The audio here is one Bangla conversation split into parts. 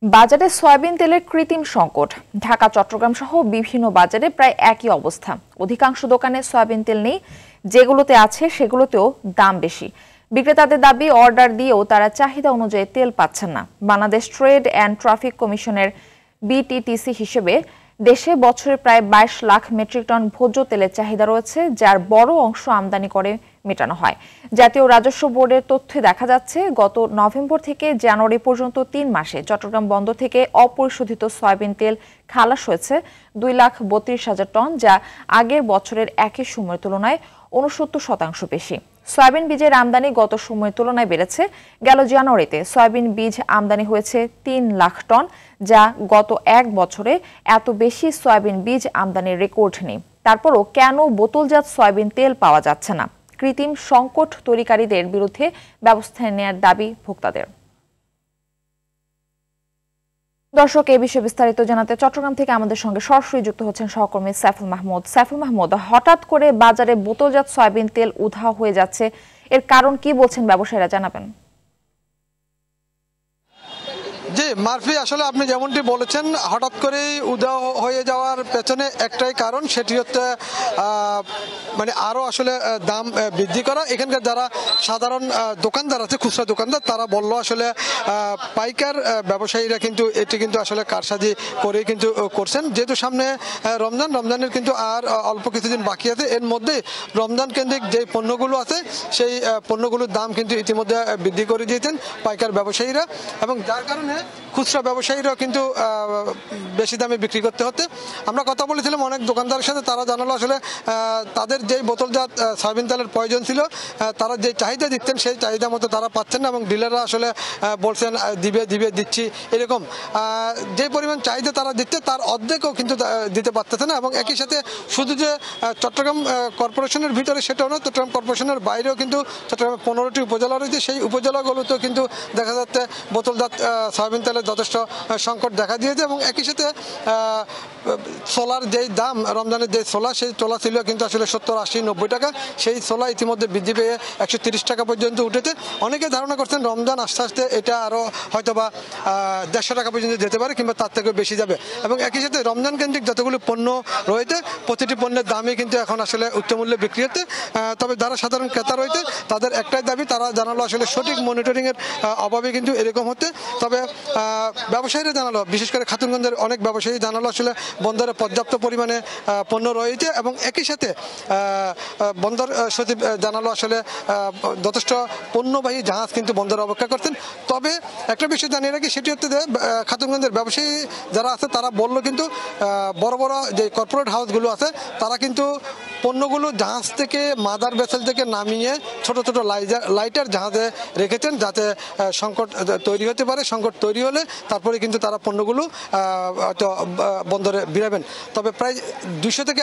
বাজারে সয়াবিন তেলের কৃত্রিম সংকট। ঢাকা, চট্টগ্রাম সহ বিভিন্ন বাজারে প্রায় একই অবস্থা। অধিকাংশ দোকানে সয়াবিন তেল নেই, যেগুলোতে আছে সেগুলোতেও দাম বেশি। বিক্রেতাদের দাবি, অর্ডার দিয়েও তারা চাহিদা অনুযায়ী তেল পাচ্ছেন না। বাংলাদেশ ট্রেড অ্যান্ড ট্রাফিক কমিশনের বিটিটিসি হিসেবে দেশে বছরে প্রায় 22 লাখ মেট্রিক টন ভোজ্য তেলের চাহিদা রয়েছে, যার বড় অংশ আমদানি করে মেটানো হয়। জাতীয় রাজস্ব বোর্ডের তথ্যে দেখা যাচ্ছে, গত নভেম্বর থেকে জানুয়ারি পর্যন্ত 3 মাসে চট্টগ্রাম বন্দর থেকে অপরিশোধিত সয়াবিন তেল খালাস হয়েছে 2,32,000 টন, যা আগের বছরের একই সময়ের তুলনায় 69% বেশি। সয়াবিন বীজের আমদানি গত সময়ের তুলনায় বেড়েছে। গেল জানুয়ারিতে সয়াবিন বীজ আমদানি হয়েছে 3 লাখ টন, যা গত এক বছরে এত বেশি সয়াবিন বীজ আমদানির রেকর্ড নেই। তারপরও কেন বোতলজাত সয়াবিন তেল পাওয়া যাচ্ছে না? কৃত্রিম সংকট তৈরিকারীদের বিরুদ্ধে ব্যবস্থা নেওয়ার দাবি ভোক্তাদের। দর্শক, এই বিষয়ে বিস্তারিত জানাতে চট্টগ্রাম থেকে আমাদের সঙ্গে সরাসরি যুক্ত হচ্ছেন সহকর্মী সাইফুল মাহমুদ। সাইফুল মাহমুদ, হঠাৎ করে বাজারে বোতলজাত সয়াবিন তেল উধাও হয়ে যাচ্ছে, এর কারণ কি বলছেন ব্যবসায়ীরা, জানাবেন? জি মারফি, আসলে আপনি যেমনটি বলেছেন, হঠাৎ করেই উধাও হয়ে যাওয়ার পেছনে একটাই কারণ, সেটি হচ্ছে মানে আরও আসলে দাম বৃদ্ধি করা। এখানকার যারা সাধারণ দোকানদার আছে, খুচরা দোকানদার, তারা বললো আসলে পাইকার ব্যবসায়ীরা কিন্তু এটি কিন্তু আসলে কারসাজি করে কিন্তু করছেন। যেহেতু সামনে রমজানের কিন্তু আর অল্প কিছুদিন বাকি আছে, এর মধ্যে রমজান কেন্দ্রিক যে পণ্যগুলো আছে সেই পণ্যগুলোর দাম কিন্তু ইতিমধ্যে বৃদ্ধি করে দিয়েছেন পাইকার ব্যবসায়ীরা, এবং যার কারণে খুচরা ব্যবসায়ীরাও কিন্তু বেশি দামে বিক্রি করতে হচ্ছে। আমরা কথা বলেছিলাম অনেক দোকানদারের সাথে, তারা জানালো আসলে তাদের যেই বোতলজাত সয়াবিন তেলের প্রয়োজন ছিল, তারা যে চাহিদা দিচ্ছেন সেই চাহিদা মতো তারা পাচ্ছেন না, এবং ডিলাররা আসলে বলছেন দিচ্ছি এরকম। যে পরিমাণ চাহিদা তারা দিচ্ছে তার অর্ধেকও কিন্তু দিতে পারতেছে না। এবং একই সাথে শুধু যে চট্টগ্রাম কর্পোরেশনের ভিতরে সেটাও না, চট্টগ্রাম কর্পোরেশনের বাইরেও কিন্তু চট্টগ্রামে 15টি উপজেলা রয়েছে। সেই উপজেলাগুলোতেও কিন্তু দেখা যাচ্ছে বোতলজাত সয়াবিন তেলের যথেষ্ট সংকট দেখা দিয়েছে। এবং একই সাথে সোলার যেই দাম, রমজানের যে সোলা, সেই সোলা ছিল কিন্তু আসলে 70, 80, 90 টাকা, সেই সোলা ইতিমধ্যে বৃদ্ধি পেয়ে 130 টাকা পর্যন্ত উঠেছে। অনেকে ধারণা করছেন রমজান আস্তে আস্তে এটা আরও হয়তোবা 150 টাকা পর্যন্ত যেতে পারে, কিংবা তার থেকেও বেশি যাবে। এবং একই সাথে রমজান কেন্দ্রিক যতগুলো পণ্য রয়েছে, প্রতিটি পণ্যের দামই কিন্তু এখন আসলে উচ্চমূল্যে বিক্রি হচ্ছে। তবে যারা সাধারণ ক্রেতা রয়েছে তাদের একটাই দাবি, তারা জানালো আসলে সঠিক মনিটরিংয়ের অভাবে কিন্তু এরকম হচ্ছে। তবে ব্যবসায়ীরা জানালো, বিশেষ করে খাতুনগঞ্জের অনেক ব্যবসায়ী জানালো আসলে বন্দরে পর্যাপ্ত পরিমাণে পণ্য রয়েছে, এবং একই সাথে বন্দর সচিব জানালো আসলে যথেষ্ট পণ্যবাহী জাহাজ কিন্তু বন্দরে অপেক্ষা করছেন। তবে একটা বিষয় জানিয়ে রাখি, সেটি হচ্ছে যে খাতুনগঞ্জের ব্যবসায়ী যারা আছে তারা বললো কিন্তু বড় বড় যে কর্পোরেট হাউসগুলো আছে তারা কিন্তু পণ্যগুলো জাহাজ থেকে, মাদার ভেসেল থেকে নামিয়ে ছোট ছোট লাইটার জাহাজে রেখেছেন, যাতে সংকট তৈরি হতে পারে। সংকট তৈরি হলে তারপরে কিন্তু তারা পণ্যগুলো হয়তো বন্দরে ভিড়াবেন। তবে প্রায় 200 থেকে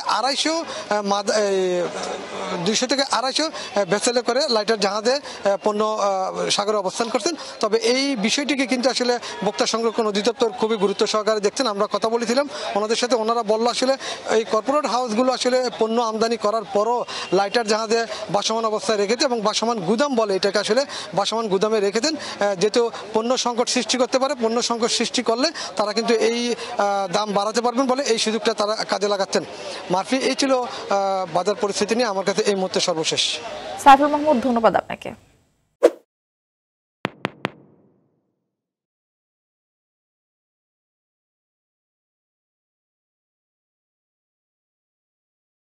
250 ভেসেলে করে লাইটার জাহাজে পণ্য সাগরে অবস্থান করছেন। তবে এই বিষয়টিকে কিন্তু আসলে ভোক্তা সংরক্ষণ অধিদপ্তর খুবই গুরুত্ব সহকারে দেখছেন। আমরা কথা বলেছিলাম ওনাদের সাথে, ওনারা বললো আসলে এই কর্পোরেট হাউসগুলো আসলে পণ্য আমদানি করার পরও লাইটার জাহাজে বাসমান অবস্থায় রেখেছে, এবং বাসমান গুদাম বলে এটাকে, আসলে বাসমান গুদামে রেখেছেন, যেহেতু পণ্য সংকট সৃষ্টি করতে পারে। পণ্য সংকট সৃষ্টি করলে তারা কিন্তু এই দাম বাড়াতে পারবেন বলে এই সুযোগটা তারা কাজে লাগাচ্ছেন। মারফি, এই ছিল বাজার পরিস্থিতি নিয়ে আমার কাছে এই মুহূর্তে সর্বশেষ। সাইফুল মাহমুদ, ধন্যবাদ আপনাকে।